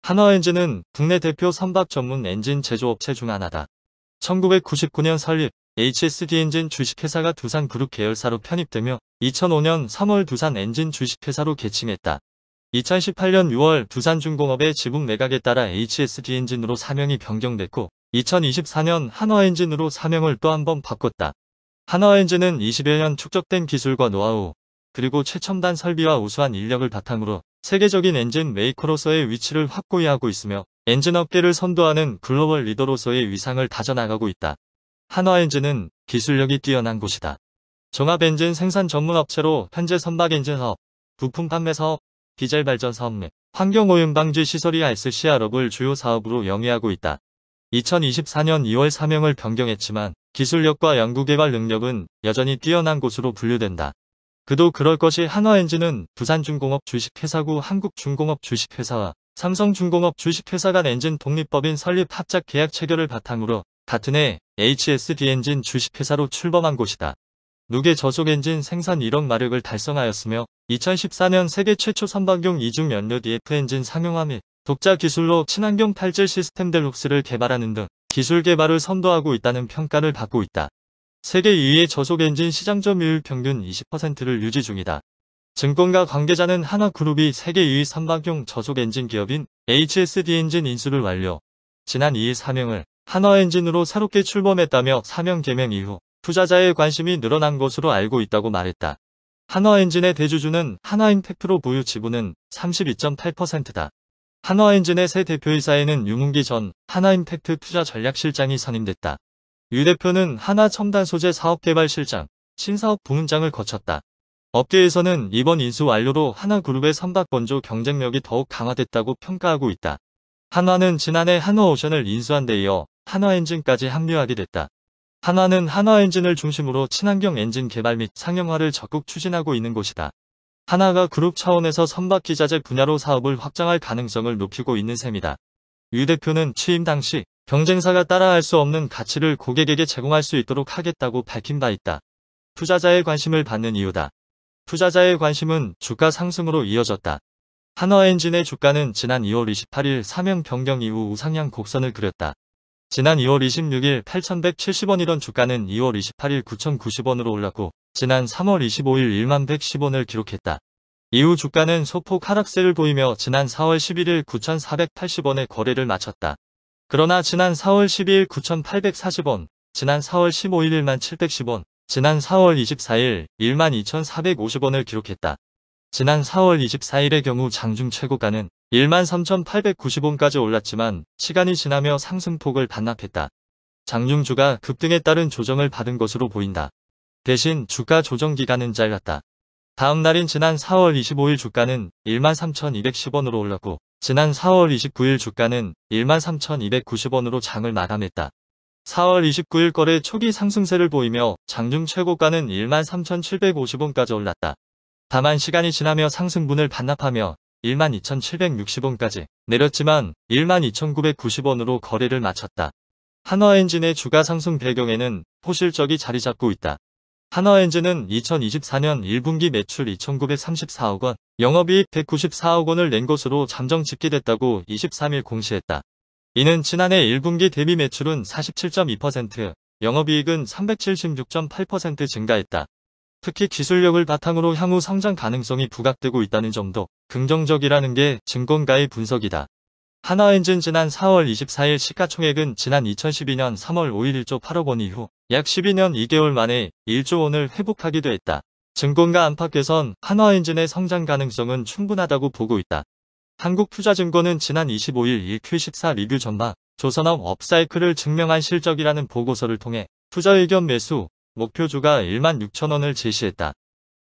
한화엔진은 국내 대표 선박 전문 엔진 제조업체 중 하나다. 1999년 설립, HSD엔진 주식회사가 두산그룹 계열사로 편입되며 2005년 3월 두산엔진 주식회사로 개칭했다. 2018년 6월 두산중공업의 지분 매각에 따라 HSD엔진으로 사명이 변경됐고 2024년 한화엔진으로 사명을 또 한 번 바꿨다. 한화엔진은 20여 년 축적된 기술과 노하우, 그리고 최첨단 설비와 우수한 인력을 바탕으로 세계적인 엔진 메이커로서의 위치를 확고히 하고 있으며 엔진 업계를 선도하는 글로벌 리더로서의 위상을 다져나가고 있다. 한화엔진은 기술력이 뛰어난 곳이다. 종합엔진 생산 전문업체로 현재 선박엔진 사업, 부품 판매 사업, 디젤 발전 사업 및 환경오염 방지 시설이 RCR업을 주요 사업으로 영위하고 있다. 2024년 2월 사명을 변경했지만 기술력과 연구개발 능력은 여전히 뛰어난 곳으로 분류된다. 그도 그럴 것이 한화엔진은 두산중공업 주식회사구 한국중공업 주식회사와 삼성중공업 주식회사 간 엔진 독립법인 설립 합작 계약 체결을 바탕으로 같은 해 HSD엔진 주식회사로 출범한 곳이다. 누계 저속엔진 생산 1억 마력을 달성하였으며 2014년 세계 최초 선박용 이중 연료 DF 엔진 상용화 및 독자 기술로 친환경 탈질 시스템 델록스를 개발하는 등 기술 개발을 선도하고 있다는 평가를 받고 있다. 세계 2위의 저속엔진 시장 점유율 평균 20%를 유지 중이다. 증권가 관계자는 한화그룹이 세계 2위 선박용 저속엔진 기업인 HSD엔진 인수를 완료. 지난 2일 사명을 한화엔진으로 새롭게 출범했다며 사명 개명 이후 투자자의 관심이 늘어난 것으로 알고 있다고 말했다. 한화엔진의 대주주는 한화임팩트로 보유 지분은 32.8%다. 한화엔진의 새 대표이사에는 유문기 전 한화임팩트 투자전략실장이 선임됐다. 유 대표는 한화첨단소재 사업개발실장, 신사업 부문장을 거쳤다. 업계에서는 이번 인수 완료로 한화그룹의 선박 건조 경쟁력이 더욱 강화됐다고 평가하고 있다. 한화는 지난해 한화오션을 인수한 데 이어 한화엔진까지 합류하게 됐다. 한화는 한화엔진을 중심으로 친환경 엔진 개발 및 상용화를 적극 추진하고 있는 곳이다. 한화가 그룹 차원에서 선박기자재 분야로 사업을 확장할 가능성을 높이고 있는 셈이다. 유 대표는 취임 당시 경쟁사가 따라할 수 없는 가치를 고객에게 제공할 수 있도록 하겠다고 밝힌 바 있다. 투자자의 관심을 받는 이유다. 투자자의 관심은 주가 상승으로 이어졌다. 한화엔진의 주가는 지난 2월 28일 사명 변경 이후 우상향 곡선을 그렸다. 지난 2월 26일 8,170원이던 주가는 2월 28일 9,090원으로 올랐고 지난 3월 25일 11,110원을 기록했다. 이후 주가는 소폭 하락세를 보이며 지난 4월 11일 9,480원에 거래를 마쳤다. 그러나 지난 4월 12일 9,840원, 지난 4월 15일 10,710원, 지난 4월 24일 12,450원을 기록했다. 지난 4월 24일의 경우 장중 최고가는 13,890원까지 올랐지만 시간이 지나며 상승폭을 반납했다. 장중주가 급등에 따른 조정을 받은 것으로 보인다. 대신 주가 조정 기간은 짧았다. 다음 날인 지난 4월 25일 주가는 13,210원으로 올랐고 지난 4월 29일 주가는 13,290원으로 장을 마감했다. 4월 29일 거래 초기 상승세를 보이며 장중 최고가는 13,750원까지 올랐다. 다만 시간이 지나며 상승분을 반납하며 12,760원까지 내렸지만 12,990원으로 거래를 마쳤다. 한화엔진의 주가 상승 배경에는 포실적이 자리 잡고 있다. 한화엔진은 2024년 1분기 매출 2,934억 원, 영업이익 194억 원을 낸 것으로 잠정 집계됐다고 23일 공시했다. 이는 지난해 1분기 대비 매출은 47.2%, 영업이익은 376.8% 증가했다. 특히 기술력을 바탕으로 향후 성장 가능성이 부각되고 있다는 점도 긍정적이라는 게 증권가의 분석이다. 한화엔진 지난 4월 24일 시가총액은 지난 2012년 3월 5일 1조 8억 원 이후 약 12년 2개월 만에 1조 원을 회복하기도 했다. 증권가 안팎에선 한화엔진의 성장 가능성은 충분하다고 보고 있다. 한국투자증권은 지난 25일 1Q14 리뷰 전망, 조선업 업사이클을 증명한 실적이라는 보고서를 통해 투자 의견 매수, 목표주가 16,000원을 제시했다.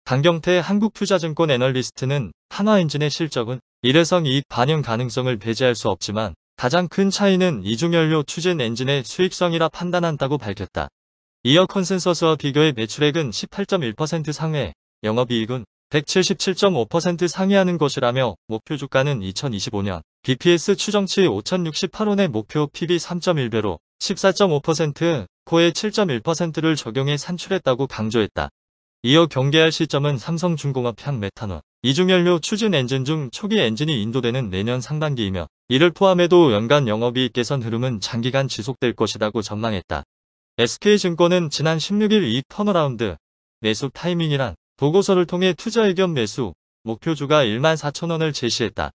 강경태 한국투자증권 애널리스트는 한화엔진의 실적은 일회성 이익 반영 가능성을 배제할 수 없지만 가장 큰 차이는 이중연료 추진 엔진의 수익성이라 판단한다고 밝혔다. 이어 컨센서스와 비교해 매출액은 18.1% 상회, 영업이익은 177.5% 상회하는 것이라며 목표 주가는 2025년 BPS 추정치 5,068원의 목표 PB 3.1배로 14.5%, 코에 7.1%를 적용해 산출했다고 강조했다. 이어 경계할 시점은 삼성중공업 향 메탄올, 이중연료 추진 엔진 중 초기 엔진이 인도되는 내년 상반기이며 이를 포함해도 연간 영업이익 개선 흐름은 장기간 지속될 것이라고 전망했다. SK증권은 지난 16일 이익 턴어라운드 매수 타이밍이란 보고서를 통해 투자 의견 매수 목표주가 14,000원을 제시했다.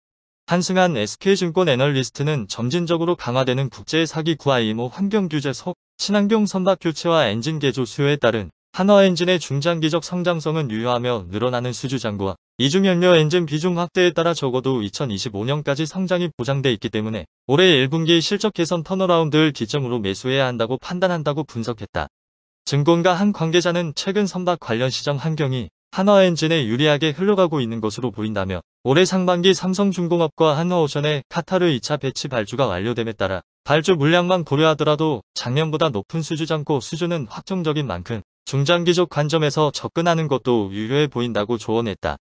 한승한 SK증권 애널리스트는 점진적으로 강화되는 국제 사기 구IMO 환경규제 속 친환경 선박 교체와 엔진 개조 수요에 따른 한화엔진의 중장기적 성장성은 유효하며 늘어나는 수주장과 이중연료 엔진 비중 확대에 따라 적어도 2025년까지 성장이 보장돼 있기 때문에 올해 1분기 실적 개선 턴어라운드를 기점으로 매수해야 한다고 판단한다고 분석했다. 증권가 한 관계자는 최근 선박 관련 시장 환경이 한화엔진에 유리하게 흘러가고 있는 것으로 보인다며 올해 상반기 삼성중공업과 한화오션의 카타르 2차 배치 발주가 완료됨에 따라 발주 물량만 고려하더라도 작년보다 높은 수주장고 수주는 확정적인 만큼 중장기적 관점에서 접근하는 것도 유효해 보인다고 조언했다.